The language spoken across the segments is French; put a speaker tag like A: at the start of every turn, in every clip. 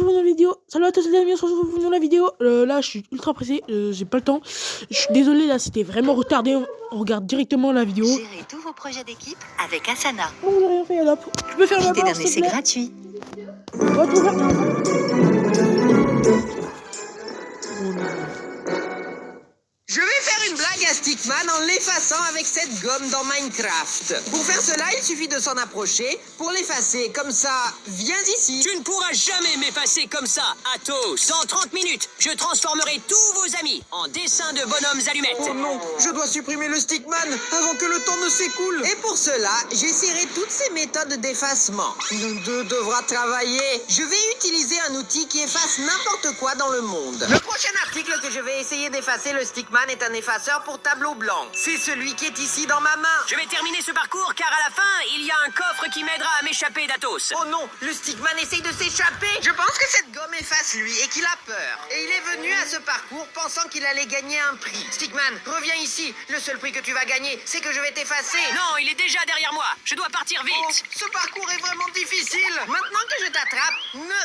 A: retrouve dans la vidéo. Salut à tous les amis, on se retrouve dans la vidéo. Là, je suis ultra pressé, j'ai pas le temps. Je suis désolé, là, c'était vraiment retardé. On regarde directement la vidéo.
B: Gérez tous vos projets d'équipe avec Asana.
A: Bon, j'ai rien fait, alors. Tu peux faire ma
B: Profitez
A: part,
B: d'un
A: s'il te
B: essai
A: plaît.
B: gratuit.
A: Va tout faire.
C: Je vais faire une blague à Stickman en l'effaçant avec cette gomme dans Minecraft. Pour faire cela, il suffit de s'en approcher. Pour l'effacer, comme ça, viens ici.
D: Tu ne pourras jamais m'effacer comme ça, Athos. Dans 30 minutes, je transformerai tous vos amis en dessins de bonhommes allumettes.
C: Oh non, je dois supprimer le Stickman avant que le temps ne s'écoule. Et pour cela, j'essaierai toutes ces méthodes d'effacement. Nous deux devra travailler. Je vais utiliser un outil qui efface n'importe quoi dans le monde. Le prochain article que je vais essayer d'effacer le Stickman est un effaceur pour tableau blanc. C'est celui qui est ici dans ma main.
D: Je vais terminer ce parcours car à la fin, il y a un coffre qui m'aidera à m'échapper d'Athos.
C: Oh non, le Stickman essaye de s'échapper. Je pense que cette gomme efface lui et qu'il a peur. Et il est venu à ce parcours pensant qu'il allait gagner un prix. Stickman, reviens ici. Le seul prix que tu vas gagner, c'est que je vais t'effacer.
D: Non, il est déjà derrière moi. Je dois partir vite.
C: Oh, ce parcours est vraiment difficile. Maintenant que je t'attrape,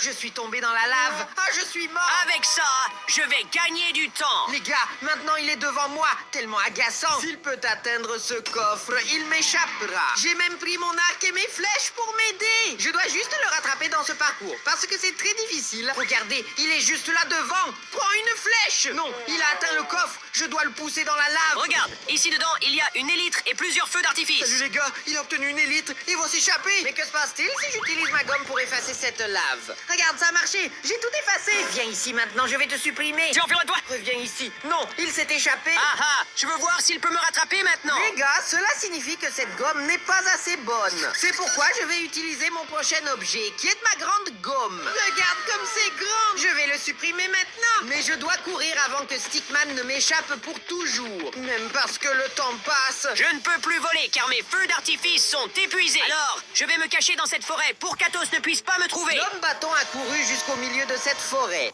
C: je suis tombé dans la lave. Ah, je suis mort.
D: Avec ça, je vais gagner du temps.
C: Les gars, maintenant il est devant moi, tellement agaçant. S'il peut atteindre ce coffre, il m'échappera. J'ai même pris mon arc et mes flèches pour m'aider. Je dois juste le rattraper dans ce parcours, parce que c'est très difficile. Regardez, il est juste là devant. Prends une flèche. Non, il a atteint le coffre. Je dois le pousser dans la lave.
D: Regarde, ici dedans, il y a une élytre et plusieurs feux d'artifice.
C: Salut les gars, il a obtenu une élite et va s'échapper. Mais que se passe-t-il si j'utilise ma gomme pour effacer cette lave? Regarde, ça a marché. J'ai tout effacé. Viens ici maintenant, je vais te supprimer.
D: Tiens, enfuis-toi.
C: Reviens ici. Non, il s'est échappé.
D: Ah ah, je veux voir s'il peut me rattraper maintenant.
C: Les gars, cela signifie que cette gomme n'est pas assez bonne. C'est pourquoi je vais utiliser mon prochain objet, qui est ma grande gomme. Regarde comme c'est grand. Je vais le supprimer maintenant. Mais je dois courir avant que Stickman ne m'échappe pour toujours. Même parce que le temps passe.
D: Je ne peux plus voler car mes feux d'artifice sont épuisés. Alors, je vais me cacher dans cette forêt pour qu'Athos ne puisse pas me trouver.
C: L'homme bâton a couru jusqu'au milieu de cette forêt.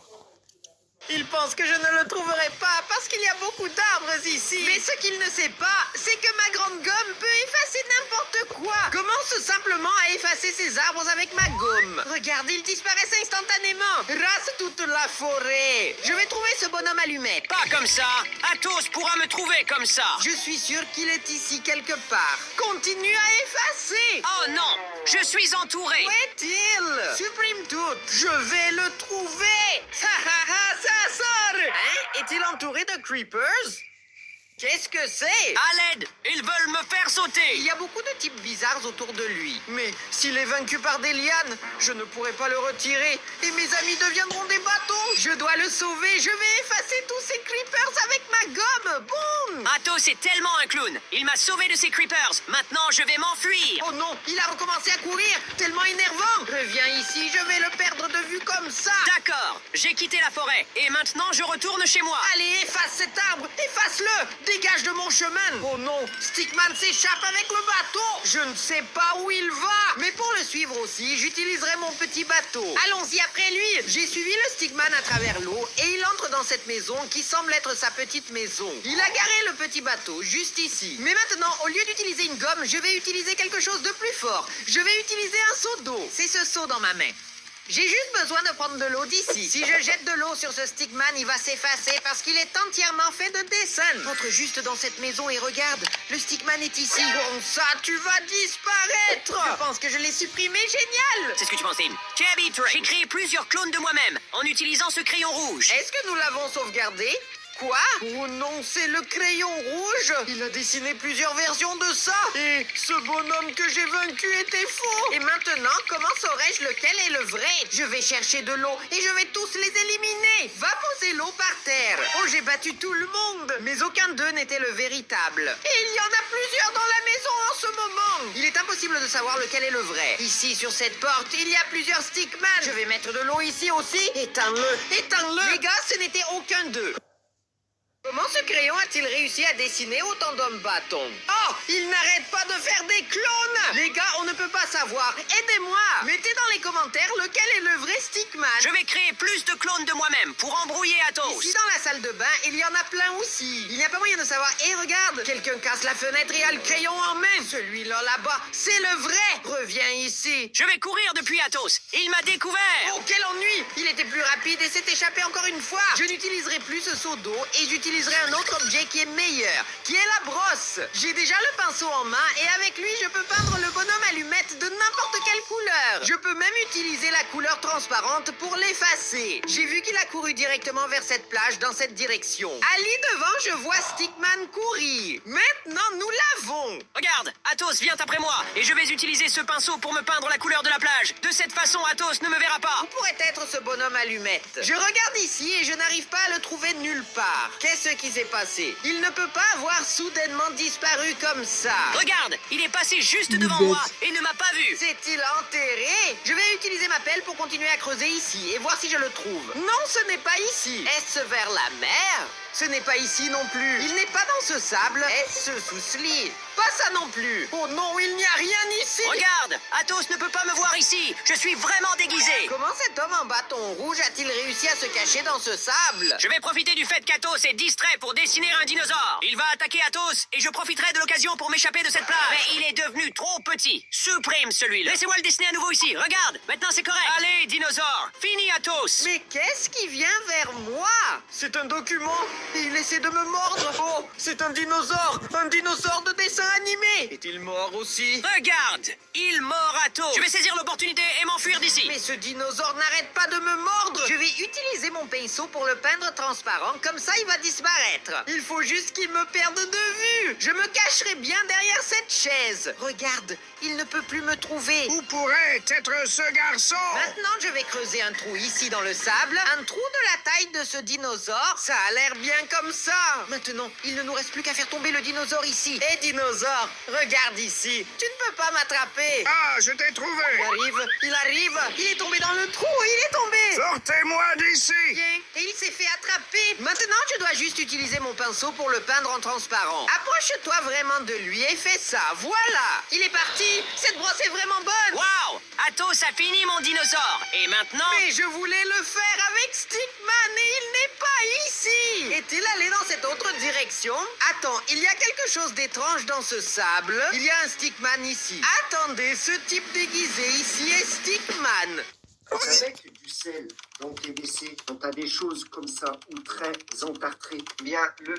C: Il pense que je ne le trouverai pas parce qu'il y a beaucoup d'arbres ici. Mais ce qu'il ne sait pas, c'est que ma grande gomme peut effacer n'importe quoi. Commence simplement à effacer ces arbres avec ma gomme. Regarde, ils disparaissent instantanément. Rase toute la forêt. Je vais trouver ce bonhomme allumette.
D: Pas comme ça. Athos pourra me trouver comme ça.
C: Je suis sûr qu'il est ici quelque part. Continue à effacer.
D: Oh non, je suis entouré.
C: Où est-il? Supprime tout. Je vais le trouver. Ha ha ha, ça sort. Hein? Est-il entouré de creepers? Qu'est-ce que c'est?
D: À l'aide, ils veulent me faire sauter.
C: Il y a beaucoup de types bizarres autour de lui. Mais s'il est vaincu par des lianes, je ne pourrai pas le retirer. Et mes amis deviendront des bâtons. Je dois le sauver. Je vais effacer tous ces creepers avec ma gomme. Boum!
D: Athos est tellement un clown. Il m'a sauvé de ces creepers. Maintenant, je vais m'enfuir.
C: Oh non, il a recommencé à courir. Tellement énervant. Reviens ici, je vais le perdre de vue comme ça.
D: D'accord, j'ai quitté la forêt. Et maintenant, je retourne chez moi.
C: Allez, efface cet arbre. Efface-le. Dégage de mon chemin. Oh non, Stickman s'échappe avec le bateau. Je ne sais pas où il va. Mais pour le suivre aussi, j'utiliserai mon petit bateau. Allons-y après lui. J'ai suivi le Stickman à travers l'eau et il entre dans cette maison qui semble être sa petite maison. Il a garé le petit bateau juste ici. Mais maintenant, au lieu d'utiliser une gomme, je vais utiliser quelque chose de plus fort. Je vais utiliser un seau d'eau. C'est ce seau dans ma main. J'ai juste besoin de prendre de l'eau d'ici. Si je jette de l'eau sur ce Stickman, il va s'effacer parce qu'il est entièrement fait de dessins. Entre juste dans cette maison et regarde, le Stickman est ici. Bon, ça, tu vas disparaître. Je pense que je l'ai supprimé, génial.
D: C'est ce que tu pensais. J'ai créé plusieurs clones de moi-même en utilisant ce crayon rouge.
C: Est-ce que nous l'avons sauvegardé? Quoi? Oh non, c'est le crayon rouge. Il a dessiné plusieurs versions de ça. Et ce bonhomme que j'ai vaincu était faux. Et maintenant, comment saurais-je lequel est le vrai? Je vais chercher de l'eau et je vais tous les éliminer. Va poser l'eau par terre. Oh, j'ai battu tout le monde. Mais aucun d'eux n'était le véritable. Et il y en a plusieurs dans la maison en ce moment. Il est impossible de savoir lequel est le vrai. Ici, sur cette porte, il y a plusieurs Stickman. Je vais mettre de l'eau ici aussi. Éteins-le, éteins-le. Les gars, ce n'était aucun d'eux. Comment ce crayon a-t-il réussi à dessiner autant d'hommes bâtons? Oh, il n'arrête pas de faire des clones! Les gars, on ne peut pas savoir. Aidez-moi! Mettez dans les commentaires lequel est le vrai Stickman.
D: Je vais créer plus de clones de moi-même pour embrouiller Athos.
C: Ici dans la salle de bain, il y en a plein aussi. Il n'y a pas moyen de savoir. Et regarde, quelqu'un casse la fenêtre et a le crayon en main. Celui-là là-bas, c'est le vrai. Reviens ici.
D: Je vais courir depuis Athos. Il m'a découvert.
C: Oh, quel ennui! Il était rapide et s'est échappé encore une fois. Je n'utiliserai plus ce seau d'eau et j'utiliserai un autre objet qui est meilleur, qui est la brosse. J'ai déjà le pinceau en main et avec lui, je peux peindre le bonhomme allumette de n'importe quelle couleur. Je peux même utiliser la couleur transparente pour l'effacer. J'ai vu qu'il a couru directement vers cette plage dans cette direction. Ali devant, je vois Stickman courir. Maintenant, nous l'avons.
D: Regarde, Athos vient après moi et je vais utiliser ce pinceau pour me peindre la couleur de la plage. De cette façon, Athos ne me verra pas.
C: Où pourrait être ce bonhomme allumette? Je regarde ici et je n'arrive pas à le trouver nulle part. Qu'est-ce qui s'est passé? Il ne peut pas avoir soudainement disparu comme ça.
D: Regarde, il est passé juste
A: Il est
D: devant
A: bête.
D: moi et ne m'a pas vu.
C: S'est-il enterré? Je vais utiliser ma pelle pour continuer à creuser ici et voir si je le trouve. Non, ce n'est pas ici. Est-ce vers la mer? Ce n'est pas ici non plus. Il n'est pas dans ce sable. Est-ce sous ce lit? Pas ça non plus. Oh non, il n'y a rien ici.
D: Regarde, Athos ne peut pas me voir ici. Je suis vraiment déguisé.
C: Comment cet homme en bâton rouge a-t-il réussi à se cacher dans ce sable?
D: Je vais profiter du fait qu'Athos est distrait pour dessiner un dinosaure. Il va attaquer Athos et je profiterai de l'occasion pour m'échapper de cette plage. Mais il est devenu trop petit. Supprime celui-là. Laissez-moi le dessiner à nouveau ici. Regarde, maintenant c'est correct. Allez, dinosaure, fini Athos.
C: Mais qu'est-ce qui vient vers moi? C'est un document et il essaie de me mordre. Oh, c'est un dinosaure de dessin animé. Est-il mort aussi?
D: Regarde, il mord Athos. Je vais saisir l'opportunité et m'enfuir d'ici.
C: Mais ce dinosaure n'arrête pas de me mordre. Je vais utiliser mon pinceau pour le peindre transparent, comme ça il va disparaître. Il faut juste qu'il me perde de vue. Je me cacherai bien derrière cette chaise. Regarde, il ne peut plus me trouver.
E: Où pourrait être ce garçon?
C: Maintenant, je vais creuser un trou ici dans le sable, un trou de la taille de ce dinosaure. Ça a l'air bien comme ça. Maintenant, il ne nous reste plus qu'à faire tomber le dinosaure ici. Hé dinosaure, regarde ici. Tu ne peux pas m'attraper.
E: Ah, je t'ai trouvé!
C: Il arrive, il est tombé dans le trou, il est tombé.
E: Sortez-moi d'ici!
C: Bien, et il s'est fait attraper. Maintenant, je dois juste utiliser mon pinceau pour le peindre en transparent. Approche-toi vraiment de lui et fais ça. Voilà, il est parti. Cette brosse est vraiment bonne.
D: Waouh, Athos a fini mon dinosaure. Et maintenant...
C: Mais je voulais le faire avec Stickman et il n'est pas ici. Est-il allé dans cette autre direction? Attends, il y a quelque chose d'étrange dans ce sable. Il y a un Stickman ici. Attendez, ce type déguisé ici est Stickman.
F: Avec du sel dans tes WC, quand t'as des choses comme ça, ou très entartrées, bien le...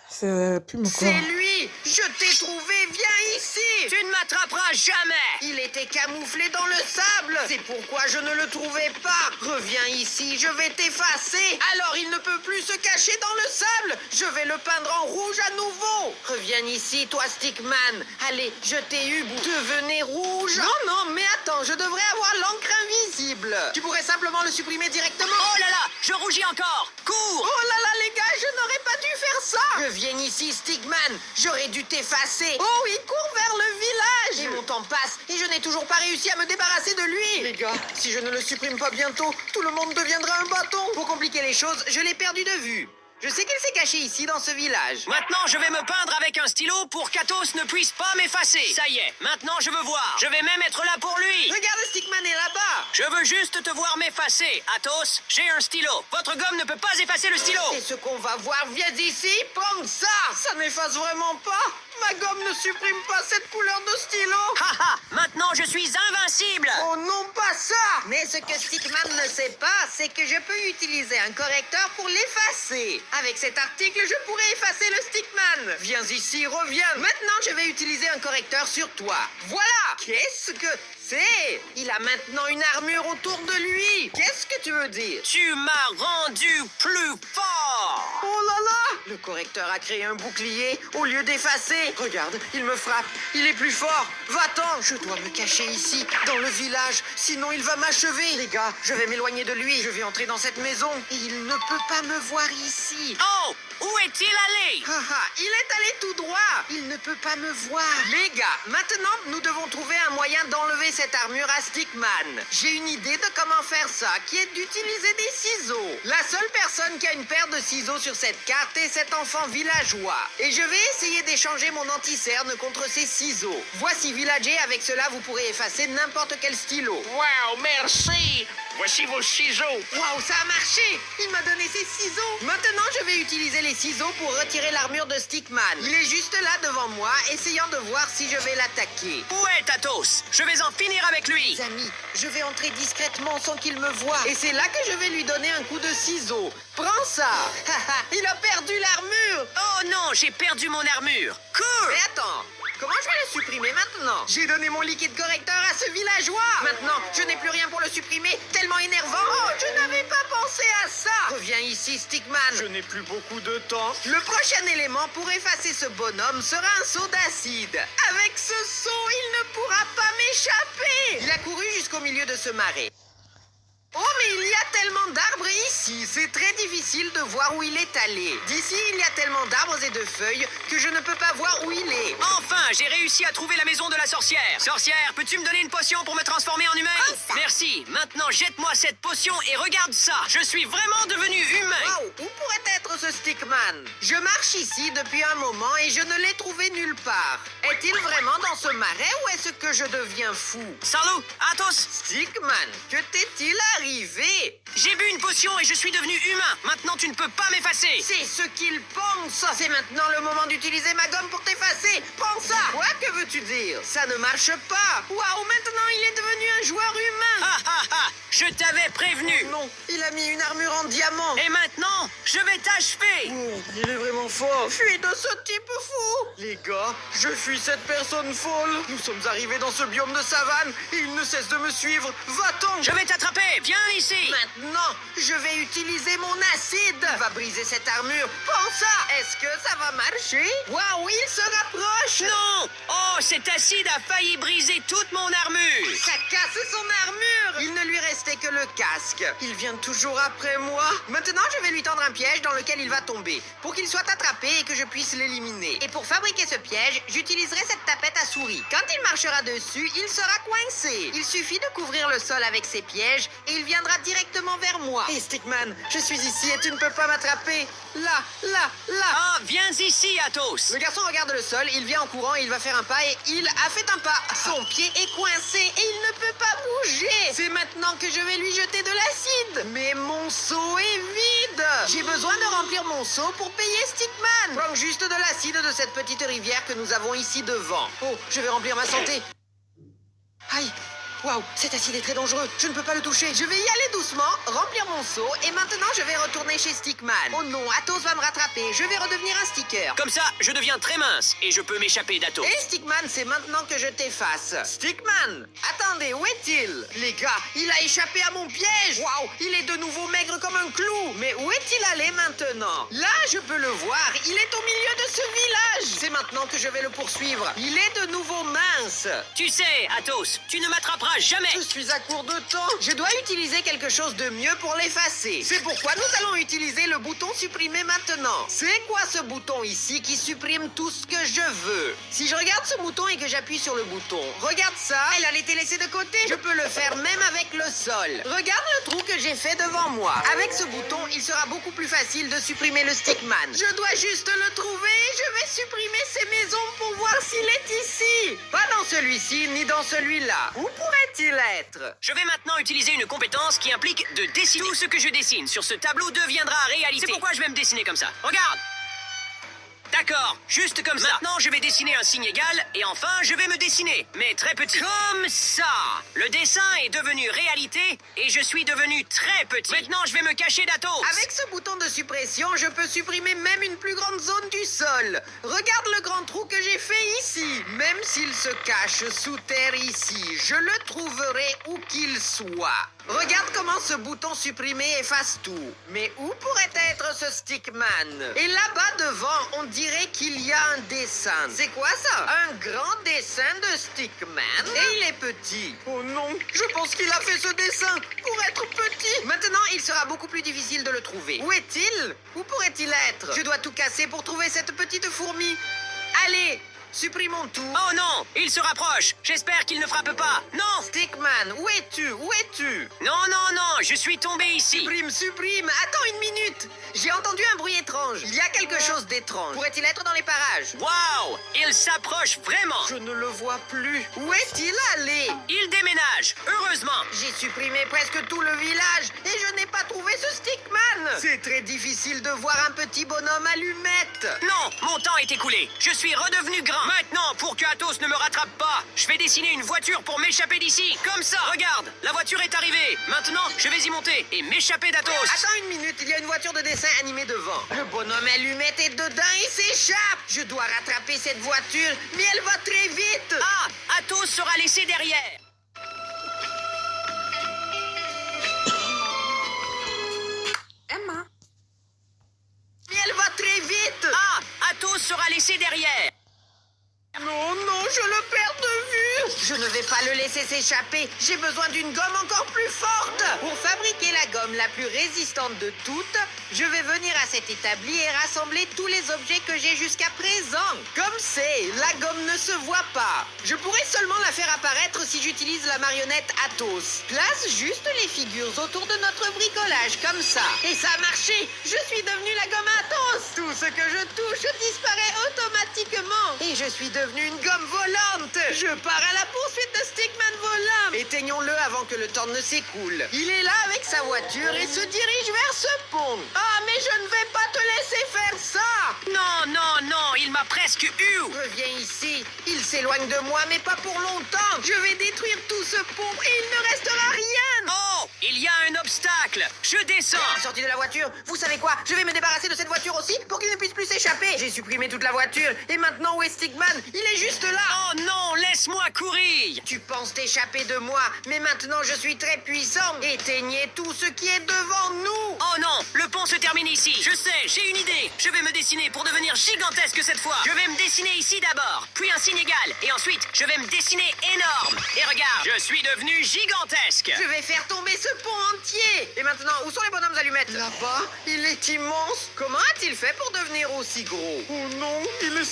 A: Ça pue mon corps.
C: C'est lui. Je t'ai trouvé, viens ici.
D: Tu ne m'attraperas jamais.
C: Il était camouflé dans le sable. C'est pourquoi je ne le trouvais pas. Reviens ici, je vais t'effacer. Alors il ne peut plus se cacher dans le sable. Je vais le peindre en rouge à nouveau. Reviens ici, toi Stickman. Allez, je t'ai eu. Devenez rouge. Non, mais attends, je devrais avoir l'encre invisible. Tu pourrais simplement le supprimer directement.
D: Oh là là, je rougis encore. Cours.
C: Oh là là, les gars, je n'aurais pas dû faire ça. Reviens ici, Stickman. J'aurais dû t'effacer. Oh, il court vers le village. Et mon temps passe et je n'ai toujours pas réussi à me débarrasser de lui. Les gars, si je ne le supprime pas bientôt, tout le monde deviendra un bâton. Pour compliquer les choses, je l'ai perdu de vue. Je sais qu'il s'est caché ici, dans ce village.
D: Maintenant, je vais me peindre avec un stylo pour qu'Athos ne puisse pas m'effacer. Ça y est, maintenant je veux voir. Je vais même être là pour lui.
C: Regarde, Stickman est là-bas.
D: Je veux juste te voir m'effacer. Athos, j'ai un stylo. Votre gomme ne peut pas effacer le stylo.
C: Et ce qu'on va voir, viens ici, prends ça. Ça n'efface vraiment pas. Ma gomme ne supprime pas cette couleur de stylo.
D: Haha, maintenant je suis invincible.
C: Oh non, pas ça. Mais ce que Stickman ne sait pas, c'est que je peux utiliser un correcteur pour l'effacer. Avec cet article, je pourrais effacer le Stickman. Viens ici, reviens. Maintenant, je vais utiliser un correcteur sur toi. Voilà. Qu'est-ce que c'est? Il a maintenant une armure autour de lui. Qu'est-ce que tu veux dire?
D: Tu m'as rendu plus fort.
C: Oh là là! Le correcteur a créé un bouclier au lieu d'effacer. Regarde, il me frappe. Il est plus fort. Va-t'en! Je dois me cacher ici, dans le village. Sinon, il va m'achever. Les gars, je vais m'éloigner de lui. Je vais entrer dans cette maison. Et il ne peut pas me voir ici.
D: Oh, où est-il allé?
C: Il est allé tout droit. Il ne peut pas me voir. Les gars, maintenant, nous devons trouver un moyen d'enlever cette armure à Stickman. J'ai une idée de comment faire ça, qui est d'utiliser des ciseaux. La seule personne qui a une paire de ciseaux sur cette carte est cet enfant villageois. Et je vais essayer d'échanger mon anti-cerne contre ces ciseaux. Voici villager, avec cela vous pourrez effacer n'importe quel stylo.
E: Wow, merci! voici vos ciseaux.
C: Waouh, ça a marché! Il m'a donné ses ciseaux. Maintenant, je vais utiliser les ciseaux pour retirer l'armure de Stickman. Il est juste là devant moi, essayant de voir si je vais l'attaquer.
D: Où est Athos? Je vais en finir avec lui.
C: Les amis, je vais entrer discrètement sans qu'il me voie. Et c'est là que je vais lui donner un coup de ciseau. Prends ça! Il a perdu l'armure!
D: Oh non, j'ai perdu mon armure. Cool.
C: Mais attends, comment je vais le supprimer maintenant? J'ai donné mon liquide correcteur à ce villageois! Maintenant, je n'ai plus rien pour le supprimer, tellement énervant! Oh, je n'avais pas pensé à ça! Reviens ici, Stickman!
E: Je n'ai plus beaucoup de temps.
C: Le prochain élément pour effacer ce bonhomme sera un seau d'acide. Avec ce seau, il ne pourra pas m'échapper! Il a couru jusqu'au milieu de ce marais. Oh, mais il y a tellement d'arbres ici, c'est très difficile de voir où il est allé. D'ici, il y a tellement d'arbres et de feuilles que je ne peux pas voir où il est.
D: Enfin, j'ai réussi à trouver la maison de la sorcière. Sorcière, peux-tu me donner une potion pour me transformer en humain? Merci. Maintenant, jette-moi cette potion et regarde ça. Je suis vraiment devenu humain.
C: Waouh, où pourrait être ce Stickman? Je marche ici depuis un moment et je ne l'ai trouvé nulle part. Est-il vraiment dans ce marais ou est-ce que je deviens fou?
D: Salut, Athos.
C: Stickman, que t'est-il arrivé?
D: J'ai bu une potion et je suis devenu humain. Maintenant, tu ne peux pas m'effacer.
C: C'est ce qu'il pense. C'est maintenant le moment d'utiliser ma gomme pour t'effacer. Prends ça. Quoi, que veux-tu dire? Ça ne marche pas. Waouh, maintenant il est devenu un joueur humain.
D: Ha ha ha. Je t'avais prévenu.
C: Non, il a mis une armure en diamant.
D: Et maintenant, je vais t'achever.
C: Oh, il est vraiment fort. Fuis de ce type fou. Les gars, je fuis cette personne folle. Nous sommes arrivés dans ce biome de savane et il ne cesse de me suivre. Va-t'en.
D: Je vais t'attraper. Viens ici.
C: Maintenant, je vais utiliser mon acide. Il va briser cette armure. Prends ça. Est-ce que ça va marcher? Waouh, il se rapproche.
D: Non. Oh, cet acide a failli briser toute mon armure.
C: Ça casse son armure. Il ne lui restait que le casque. Il vient toujours après moi. Maintenant, je vais lui tendre un piège dans lequel il va tomber pour qu'il soit attrapé et que je puisse l'éliminer. Et pour fabriquer ce piège, j'utiliserai cette tapette à souris. Quand il marchera dessus, il sera coincé. Il suffit de couvrir le sol avec ses pièges et il viendra directement vers moi. Hé, Stickman, je suis ici et tu ne peux pas m'attraper. Là, là, là.
D: Ah, viens ici, Athos.
C: Le garçon regarde le sol, il vient en courant et il va faire un pas et il a fait un pas. Son pied est coincé et il ne peut pas bouger. C'est maintenant que je vais lui jeter de l'acide. Mais mon seau est vide. J'ai besoin de remplir mon seau pour payer Stickman. Prends juste de l'acide de cette petite rivière que nous avons ici devant. Oh, je vais remplir ma santé. Aïe. Waouh, cet acide est très dangereux, je ne peux pas le toucher. Je vais y aller doucement, remplir mon seau, et maintenant je vais retourner chez Stickman. Oh non, Athos va me rattraper, je vais redevenir un sticker.
D: Comme ça, je deviens très mince et je peux m'échapper d'Athos.
C: Et Stickman, c'est maintenant que je t'efface. Stickman, attendez, où est-il? Les gars, il a échappé à mon piège. Waouh, il est de nouveau maigre comme un clou. Mais où est-il allé maintenant? Là, je peux le voir, il est au milieu de ce village. C'est maintenant que je vais le poursuivre. Il est de nouveau mince.
D: Tu sais, Athos, tu ne m'attraperas jamais.
C: Je suis à court de temps. Je dois utiliser quelque chose de mieux pour l'effacer. C'est pourquoi nous allons utiliser le bouton supprimer maintenant. C'est quoi ce bouton ici qui supprime tout ce que je veux? Si je regarde ce bouton et que j'appuie sur le bouton, regarde ça, elle a été laissée de côté. Je peux le faire même avec le sol. Regarde le trou que j'ai fait devant moi. Avec ce bouton, il sera beaucoup plus facile de supprimer le Stickman. Je dois juste le trouver et je vais supprimer ces maisons pour voir s'il est ici. Pas dans celui-ci ni dans celui-là. Où pourrait-il être?
D: Je vais maintenant utiliser une compétence qui implique de dessiner. Tout ce que je dessine sur ce tableau deviendra réalité. C'est pourquoi je vais me dessiner comme ça. Regarde. D'accord, juste comme ça. Maintenant, je vais dessiner un signe égal et enfin, je vais me dessiner, mais très petit. Comme ça. Le dessin est devenu réalité et je suis devenu très petit. Maintenant, je vais me cacher d'Athos.
C: Avec ce bouton de suppression, je peux supprimer même une plus grande zone du sol. Regarde le grand trou que j'ai fait ici. Même s'il se cache sous terre ici, je le trouverai où qu'il soit. Regarde comment ce bouton supprimer efface tout. Mais où pourrait être ce Stickman? Et là-bas devant, on dirait qu'il y a un dessin. C'est quoi ça? Un grand dessin de Stickman? Et il est petit. Oh non, je pense qu'il a fait ce dessin pour être petit. Maintenant, il sera beaucoup plus difficile de le trouver. Où est-il? Où pourrait-il être? Je dois tout casser pour trouver cette petite fourmi. Allez, supprimons tout.
D: Oh non, il se rapproche. J'espère qu'il ne frappe pas. Non.
C: Stickman, où es-tu? Où es-tu?
D: Non, non, non, je suis tombé ici.
C: Supprime. Attends une minute. J'ai entendu un bruit étrange. Il y a quelque chose d'étrange. Pourrait-il être dans les parages?
D: Waouh, il s'approche vraiment.
C: Je ne le vois plus. Où est-il allé?
D: Il déménage, heureusement.
C: J'ai supprimé presque tout le village et je n'ai pas trouvé ce Stickman. C'est très difficile de voir un petit bonhomme allumette.
D: Non, mon temps est écoulé. Je suis redevenu grand. Maintenant, pour que Athos ne me rattrape pas, je vais dessiner une voiture pour m'échapper d'ici. Comme ça, regarde, la voiture est arrivée. Maintenant, je vais y monter et m'échapper d'Athos.
C: Attends une minute, il y a une voiture de dessin animée devant. Le bonhomme allumette est dedans et s'échappe. Je dois rattraper cette voiture, mais elle va très vite.
D: Ah, Athos sera laissé derrière.
C: Mais elle va très vite.
D: Ah, Athos sera laissé derrière.
C: Non, je le perds de vue. Je ne vais pas le laisser s'échapper. J'ai besoin d'une gomme encore plus forte. Pour fabriquer la gomme la plus résistante de toutes, je vais venir à cet établi et rassembler tous les objets que j'ai jusqu'à présent. Comme c'est, la gomme ne se voit pas. Je pourrais seulement la faire apparaître si j'utilise la marionnette Athos. Place juste les figures autour de notre bricolage, comme ça. Et ça a marché. Je suis devenu la gomme Athos. Tout ce que je touche disparaît automatiquement. Et je suis devenu une gomme volante. Je pars à la poursuite de Stickman volant. Éteignons-le avant que le temps ne s'écoule. Il est là avec sa voiture et se dirige vers ce pont. Ah, mais je ne vais pas te laisser faire ça.
D: Non, non, non, il m'a presque eu.
C: Reviens ici. Il s'éloigne de moi, mais pas pour longtemps. Je vais détruire tout ce pont et il ne restera rien.
D: Oh, il y a un obstacle. Je descends.
C: Sorti de la voiture, vous savez quoi? Je vais me débarrasser de cette voiture aussi pour qu'il ne puisse plus s'échapper. J'ai supprimé toute la voiture et maintenant où est Stickman? Il est juste là.
D: Oh non, laisse-moi courir.
C: Tu penses t'échapper de moi, mais maintenant je suis très puissant. Éteignez tout ce qui est devant nous.
D: Oh non, le pont se termine ici. Je sais, j'ai une idée. Je vais me dessiner pour devenir gigantesque cette fois. Je vais me dessiner ici d'abord, puis un signe égal. Et ensuite, je vais me dessiner énorme. Et regarde, je suis devenu gigantesque.
C: Je vais faire tomber ce pont entier. Et maintenant, où sont les bonhommes allumettes? Là-bas, il est immense. Comment a-t-il fait pour devenir aussi gros? Oh non, il est